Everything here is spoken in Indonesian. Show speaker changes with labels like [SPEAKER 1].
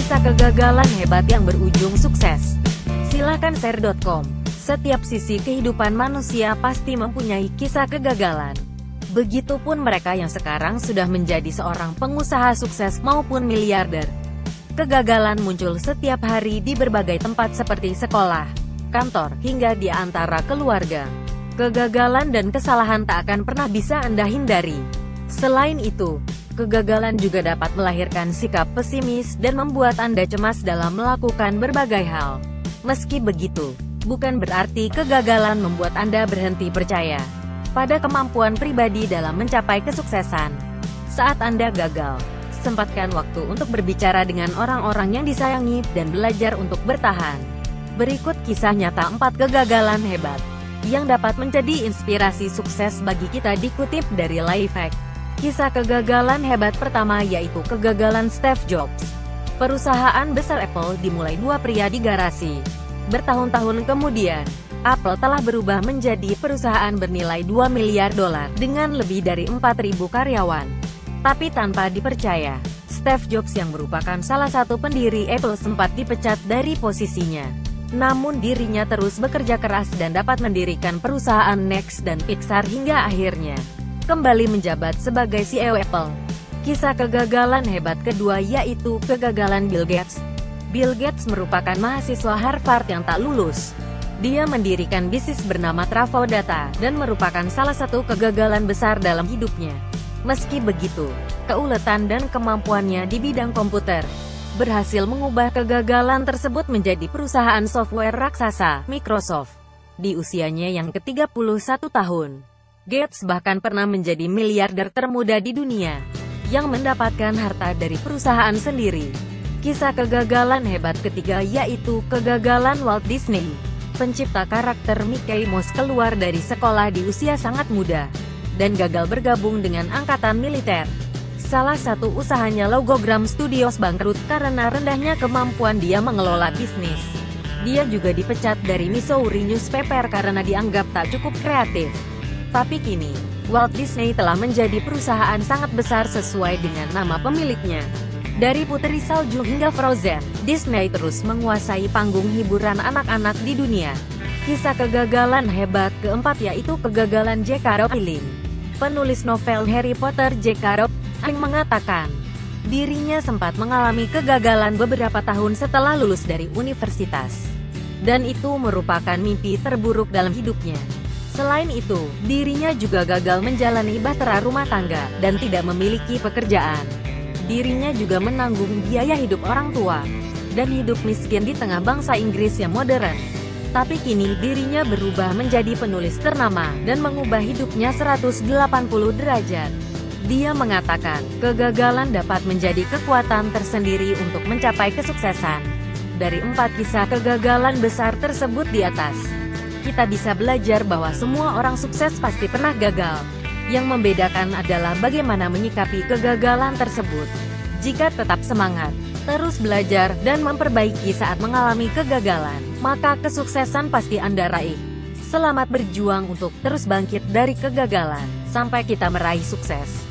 [SPEAKER 1] kisah kegagalan hebat yang berujung sukses. Silakan share.com. Setiap sisi kehidupan manusia pasti mempunyai kisah kegagalan. Begitupun mereka yang sekarang sudah menjadi seorang pengusaha sukses maupun miliarder. Kegagalan muncul setiap hari di berbagai tempat seperti sekolah, kantor, hingga di antara keluarga. Kegagalan dan kesalahan tak akan pernah bisa Anda hindari. Selain itu, kegagalan juga dapat melahirkan sikap pesimis dan membuat Anda cemas dalam melakukan berbagai hal. Meski begitu, bukan berarti kegagalan membuat Anda berhenti percaya pada kemampuan pribadi dalam mencapai kesuksesan. Saat Anda gagal, sempatkan waktu untuk berbicara dengan orang-orang yang disayangi dan belajar untuk bertahan. Berikut kisah nyata 4 kegagalan hebat yang dapat menjadi inspirasi sukses bagi kita, dikutip dari Lifehack. Kisah kegagalan hebat pertama yaitu kegagalan Steve Jobs. Perusahaan besar Apple dimulai 2 pria di garasi. Bertahun-tahun kemudian, Apple telah berubah menjadi perusahaan bernilai $2 miliar dengan lebih dari 4.000 karyawan. Tapi tanpa dipercaya, Steve Jobs yang merupakan salah satu pendiri Apple sempat dipecat dari posisinya. Namun dirinya terus bekerja keras dan dapat mendirikan perusahaan Next dan Pixar hingga akhirnya kembali menjabat sebagai CEO Apple. Kisah kegagalan hebat kedua yaitu kegagalan Bill Gates. Bill Gates merupakan mahasiswa Harvard yang tak lulus. Dia mendirikan bisnis bernama Travodata dan merupakan salah satu kegagalan besar dalam hidupnya. Meski begitu, keuletan dan kemampuannya di bidang komputer berhasil mengubah kegagalan tersebut menjadi perusahaan software raksasa, Microsoft. Di usianya yang ke-31 tahun, Gates bahkan pernah menjadi miliarder termuda di dunia, yang mendapatkan harta dari perusahaan sendiri. Kisah kegagalan hebat ketiga yaitu kegagalan Walt Disney. Pencipta karakter Mickey Mouse keluar dari sekolah di usia sangat muda, dan gagal bergabung dengan angkatan militer. Salah satu usahanya, Logogram Studios, bangkrut karena rendahnya kemampuan dia mengelola bisnis. Dia juga dipecat dari Missouri Newspaper karena dianggap tak cukup kreatif. Tapi kini, Walt Disney telah menjadi perusahaan sangat besar sesuai dengan nama pemiliknya. Dari Putri Salju hingga Frozen, Disney terus menguasai panggung hiburan anak-anak di dunia. Kisah kegagalan hebat keempat yaitu kegagalan J.K. Rowling. Penulis novel Harry Potter J.K. Rowling mengatakan, dirinya sempat mengalami kegagalan beberapa tahun setelah lulus dari universitas. Dan itu merupakan mimpi terburuk dalam hidupnya. Selain itu, dirinya juga gagal menjalani bahtera rumah tangga, dan tidak memiliki pekerjaan. Dirinya juga menanggung biaya hidup orang tua, dan hidup miskin di tengah bangsa Inggris yang modern. Tapi kini dirinya berubah menjadi penulis ternama, dan mengubah hidupnya 180 derajat. Dia mengatakan, kegagalan dapat menjadi kekuatan tersendiri untuk mencapai kesuksesan. Dari 4 kisah kegagalan besar tersebut di atas, kita bisa belajar bahwa semua orang sukses pasti pernah gagal. Yang membedakan adalah bagaimana menyikapi kegagalan tersebut. Jika tetap semangat, terus belajar, dan memperbaiki saat mengalami kegagalan, maka kesuksesan pasti Anda raih. Selamat berjuang untuk terus bangkit dari kegagalan, sampai kita meraih sukses.